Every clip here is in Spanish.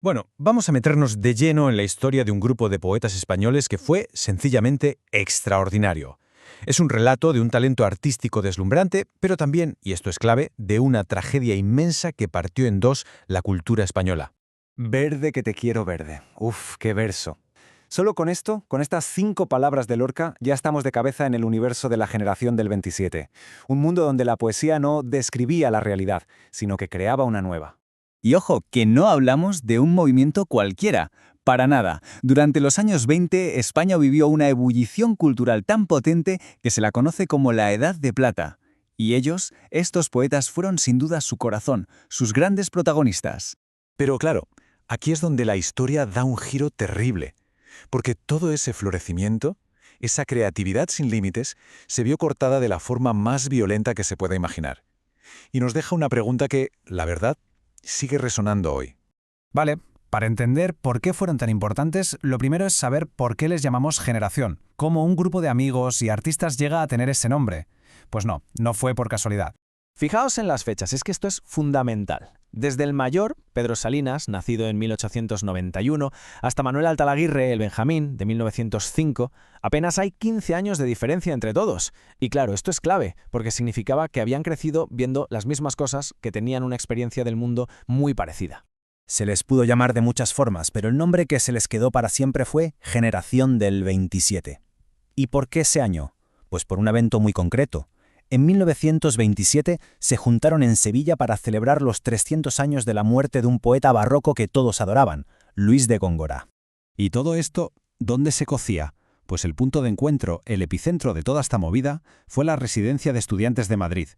Bueno, vamos a meternos de lleno en la historia de un grupo de poetas españoles que fue, sencillamente, extraordinario. Es un relato de un talento artístico deslumbrante, pero también, y esto es clave, de una tragedia inmensa que partió en dos la cultura española. Verde que te quiero verde. Uf, qué verso. Solo con esto, con estas 5 palabras de Lorca, ya estamos de cabeza en el universo de la generación del 27. Un mundo donde la poesía no describía la realidad, sino que creaba una nueva. Y ojo, que no hablamos de un movimiento cualquiera. Para nada. Durante los años 20, España vivió una ebullición cultural tan potente que se la conoce como la Edad de Plata. Y ellos, estos poetas, fueron sin duda su corazón, sus grandes protagonistas. Pero claro, aquí es donde la historia da un giro terrible, porque todo ese florecimiento, esa creatividad sin límites, se vio cortada de la forma más violenta que se pueda imaginar. Y nos deja una pregunta que, la verdad, sigue resonando hoy. Vale, para entender por qué fueron tan importantes, lo primero es saber por qué les llamamos generación, cómo un grupo de amigos y artistas llega a tener ese nombre. Pues no fue por casualidad. Fijaos en las fechas, es que esto es fundamental. Desde el mayor, Pedro Salinas, nacido en 1891, hasta Manuel Altalaguirre, el Benjamín, de 1905, apenas hay 15 años de diferencia entre todos. Y claro, esto es clave, porque significaba que habían crecido viendo las mismas cosas, que tenían una experiencia del mundo muy parecida. Se les pudo llamar de muchas formas, pero el nombre que se les quedó para siempre fue Generación del 27. ¿Y por qué ese año? Pues por un evento muy concreto. En 1927 se juntaron en Sevilla para celebrar los 300 años de la muerte de un poeta barroco que todos adoraban, Luis de Góngora. ¿Y todo esto dónde se cocía? Pues el punto de encuentro, el epicentro de toda esta movida, fue la Residencia de Estudiantes de Madrid.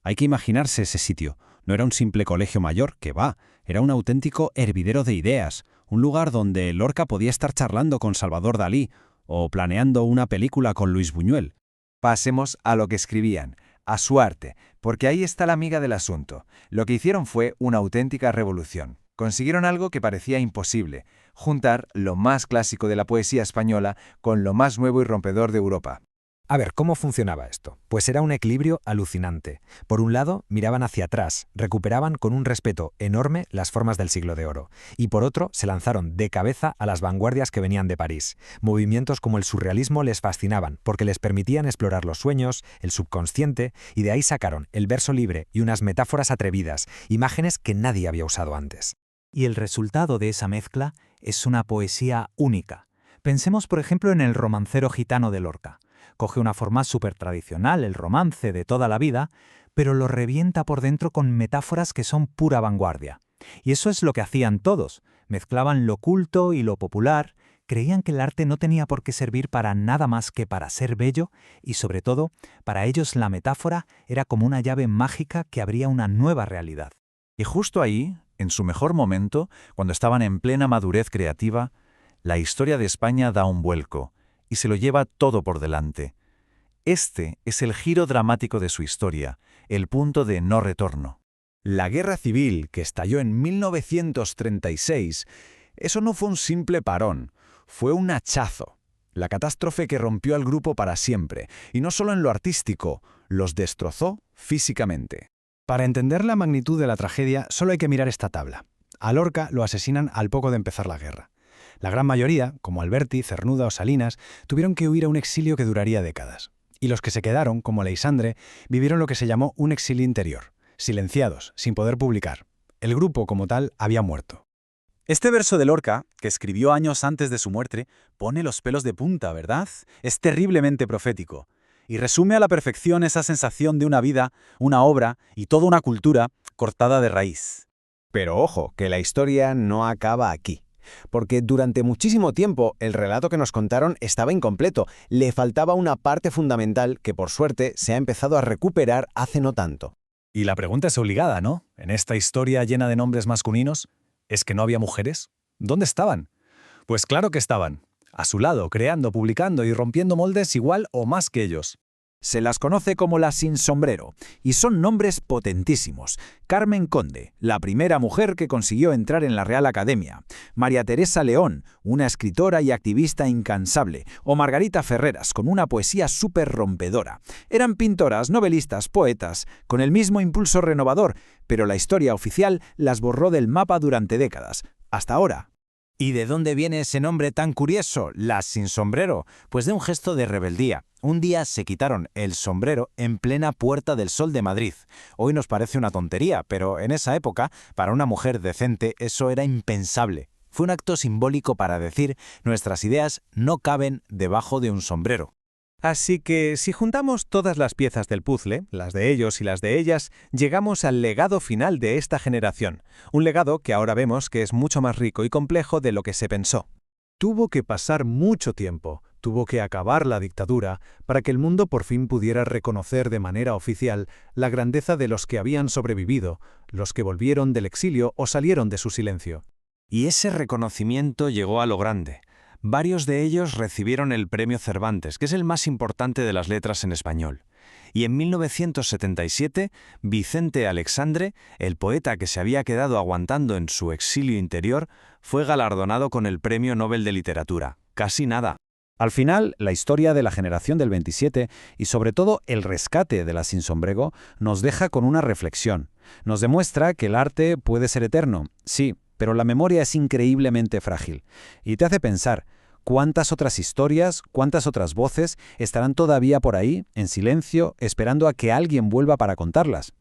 Hay que imaginarse ese sitio. No era un simple colegio mayor, que va, era un auténtico hervidero de ideas, un lugar donde Lorca podía estar charlando con Salvador Dalí o planeando una película con Luis Buñuel. Pasemos a lo que escribían, a su arte, porque ahí está la miga del asunto. Lo que hicieron fue una auténtica revolución. Consiguieron algo que parecía imposible, juntar lo más clásico de la poesía española con lo más nuevo y rompedor de Europa. A ver, ¿cómo funcionaba esto? Pues era un equilibrio alucinante. Por un lado, miraban hacia atrás, recuperaban con un respeto enorme las formas del siglo de oro. Y por otro, se lanzaron de cabeza a las vanguardias que venían de París. Movimientos como el surrealismo les fascinaban, porque les permitían explorar los sueños, el subconsciente, y de ahí sacaron el verso libre y unas metáforas atrevidas, imágenes que nadie había usado antes. Y el resultado de esa mezcla es una poesía única. Pensemos, por ejemplo, en el romancero gitano de Lorca. Coge una forma súper tradicional, el romance de toda la vida, pero lo revienta por dentro con metáforas que son pura vanguardia. Y eso es lo que hacían todos. Mezclaban lo culto y lo popular, creían que el arte no tenía por qué servir para nada más que para ser bello, y sobre todo, para ellos la metáfora era como una llave mágica que abría una nueva realidad. Y justo ahí, en su mejor momento, cuando estaban en plena madurez creativa, la historia de España da un vuelco y se lo lleva todo por delante. Este es el giro dramático de su historia, el punto de no retorno. La guerra civil, que estalló en 1936, eso no fue un simple parón, fue un hachazo. La catástrofe que rompió al grupo para siempre, y no solo en lo artístico, los destrozó físicamente. Para entender la magnitud de la tragedia, solo hay que mirar esta tabla. A Lorca lo asesinan al poco de empezar la guerra. La gran mayoría, como Alberti, Cernuda o Salinas, tuvieron que huir a un exilio que duraría décadas. Y los que se quedaron, como Leisandre, vivieron lo que se llamó un exilio interior, silenciados, sin poder publicar. El grupo, como tal, había muerto. Este verso de Lorca, que escribió años antes de su muerte, pone los pelos de punta, ¿verdad? Es terriblemente profético. Y resume a la perfección esa sensación de una vida, una obra y toda una cultura cortada de raíz. Pero ojo, que la historia no acaba aquí. Porque durante muchísimo tiempo el relato que nos contaron estaba incompleto, le faltaba una parte fundamental que por suerte se ha empezado a recuperar hace no tanto. Y la pregunta es obligada, ¿no? En esta historia llena de nombres masculinos, ¿es que no había mujeres? ¿Dónde estaban? Pues claro que estaban, a su lado, creando, publicando y rompiendo moldes igual o más que ellos. Se las conoce como las sin sombrero, y son nombres potentísimos. Carmen Conde, la primera mujer que consiguió entrar en la Real Academia. María Teresa León, una escritora y activista incansable. O Margarita Ferreras, con una poesía súper rompedora. Eran pintoras, novelistas, poetas, con el mismo impulso renovador, pero la historia oficial las borró del mapa durante décadas. Hasta ahora. ¿Y de dónde viene ese nombre tan curioso, las sin sombrero? Pues de un gesto de rebeldía. Un día se quitaron el sombrero en plena Puerta del Sol de Madrid. Hoy nos parece una tontería, pero en esa época, para una mujer decente, eso era impensable. Fue un acto simbólico para decir, nuestras ideas no caben debajo de un sombrero. Así que, si juntamos todas las piezas del puzzle, las de ellos y las de ellas, llegamos al legado final de esta generación. Un legado que ahora vemos que es mucho más rico y complejo de lo que se pensó. Tuvo que pasar mucho tiempo, tuvo que acabar la dictadura, para que el mundo por fin pudiera reconocer de manera oficial la grandeza de los que habían sobrevivido, los que volvieron del exilio o salieron de su silencio. Y ese reconocimiento llegó a lo grande. Varios de ellos recibieron el Premio Cervantes, que es el más importante de las letras en español. Y en 1977, Vicente Aleixandre, el poeta que se había quedado aguantando en su exilio interior, fue galardonado con el Premio Nobel de Literatura. Casi nada. Al final, la historia de la generación del 27 y sobre todo el rescate de la sin sombrero nos deja con una reflexión. Nos demuestra que el arte puede ser eterno, sí, pero la memoria es increíblemente frágil. Y te hace pensar, ¿cuántas otras historias, cuántas otras voces estarán todavía por ahí, en silencio, esperando a que alguien vuelva para contarlas?